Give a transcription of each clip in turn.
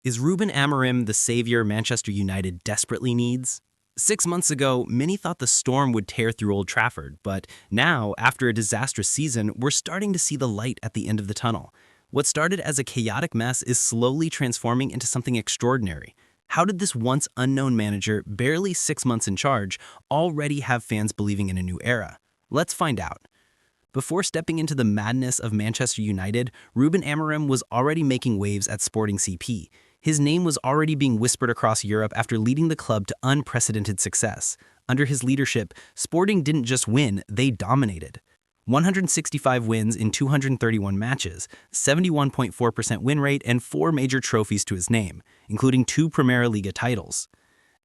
Is Ruben Amarim the savior Manchester United desperately needs? 6 months ago, many thought the storm would tear through Old Trafford, but now, after a disastrous season, we're starting to see the light at the end of the tunnel. What started as a chaotic mess is slowly transforming into something extraordinary. How did this once unknown manager, barely 6 months in charge, already have fans believing in a new era? Let's find out. Before stepping into the madness of Manchester United, Ruben Amarim was already making waves at Sporting CP. His name was already being whispered across Europe after leading the club to unprecedented success. Under his leadership, Sporting didn't just win, they dominated. 165 wins in 231 matches, 71.4% win rate, and 4 major trophies to his name, including 2 Primeira Liga titles.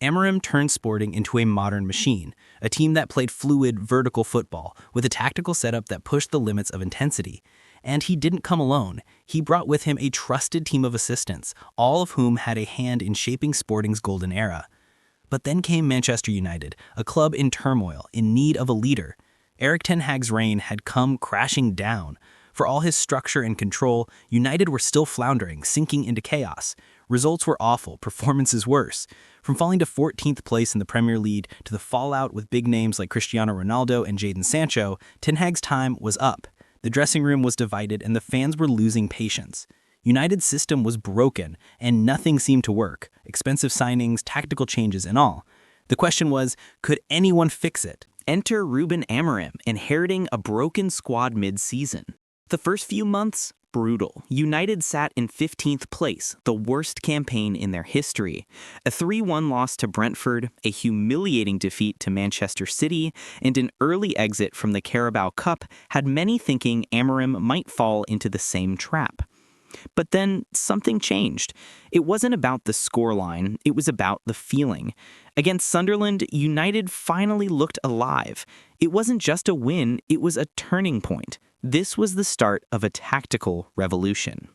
Amarim turned Sporting into a modern machine, a team that played fluid, vertical football with a tactical setup that pushed the limits of intensity. And he didn't come alone. He brought with him a trusted team of assistants, all of whom had a hand in shaping Sporting's golden era. But then came Manchester United, a club in turmoil, in need of a leader. Erik ten Hag's reign had come crashing down. For all his structure and control, United were still floundering, sinking into chaos. Results were awful, performances worse. From falling to 14th place in the Premier League to the fallout with big names like Cristiano Ronaldo and Jadon Sancho, Ten Hag's time was up. The dressing room was divided and the fans were losing patience. United's system was broken and nothing seemed to work, expensive signings, tactical changes and all. The question was, could anyone fix it? Enter Ruben Amarim, inheriting a broken squad mid-season. The first few months, brutal. United sat in 15th place, the worst campaign in their history. A 3-1 loss to Brentford, a humiliating defeat to Manchester City, and an early exit from the Carabao Cup had many thinking Amarim might fall into the same trap. But then something changed. It wasn't about the scoreline, it was about the feeling. Against Sunderland, United finally looked alive. It wasn't just a win, it was a turning point. This was the start of a tactical revolution.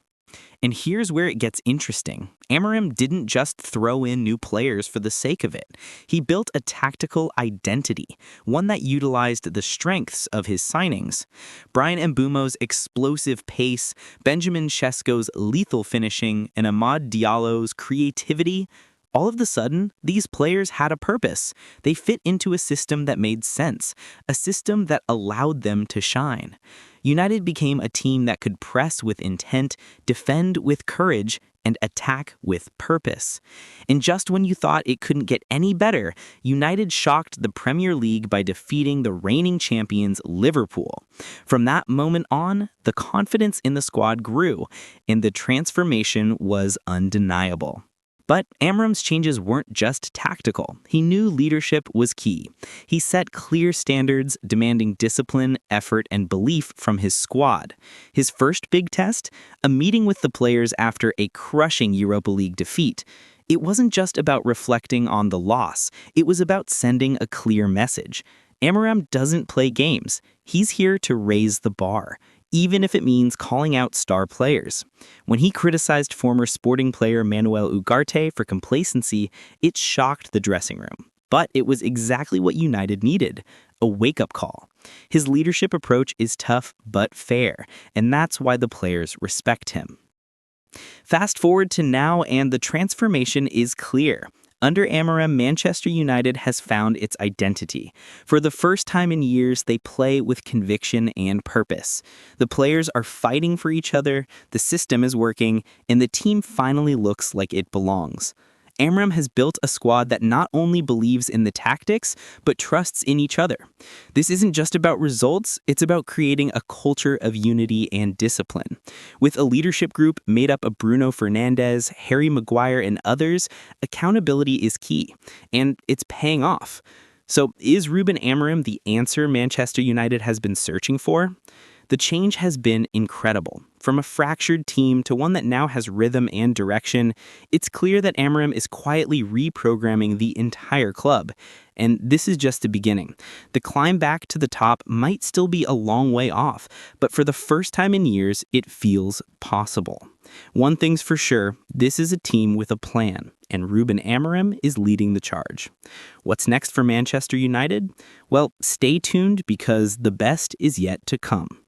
And here's where it gets interesting. Amarim didn't just throw in new players for the sake of it. He built a tactical identity, one that utilized the strengths of his signings. Bryan Mbeumo's explosive pace, Benjamin Sesko's lethal finishing, and Amad Diallo's creativity. All of a sudden, these players had a purpose. They fit into a system that made sense, a system that allowed them to shine. United became a team that could press with intent, defend with courage, and attack with purpose. And just when you thought it couldn't get any better, United shocked the Premier League by defeating the reigning champions Liverpool. From that moment on, the confidence in the squad grew, and the transformation was undeniable. But Amarim's changes weren't just tactical. He knew leadership was key. He set clear standards, demanding discipline, effort, and belief from his squad. His first big test? A meeting with the players after a crushing Europa League defeat. It wasn't just about reflecting on the loss. It was about sending a clear message. Amarim doesn't play games. He's here to raise the bar, even if it means calling out star players. When he criticized former Sporting player Manuel Ugarte for complacency, it shocked the dressing room. But it was exactly what United needed, a wake-up call. His leadership approach is tough but fair, and that's why the players respect him. Fast forward to now, and the transformation is clear. Under Amarim, Manchester United has found its identity. For the first time in years, they play with conviction and purpose. The players are fighting for each other, the system is working, and the team finally looks like it belongs. Amarim has built a squad that not only believes in the tactics, but trusts in each other. This isn't just about results, it's about creating a culture of unity and discipline. With a leadership group made up of Bruno Fernandes, Harry Maguire, and others, accountability is key, and it's paying off. So is Ruben Amarim the answer Manchester United has been searching for? The change has been incredible. From a fractured team to one that now has rhythm and direction, it's clear that Amarim is quietly reprogramming the entire club. And this is just the beginning. The climb back to the top might still be a long way off, but for the first time in years, it feels possible. One thing's for sure, this is a team with a plan, and Ruben Amarim is leading the charge. What's next for Manchester United? Well, stay tuned because the best is yet to come.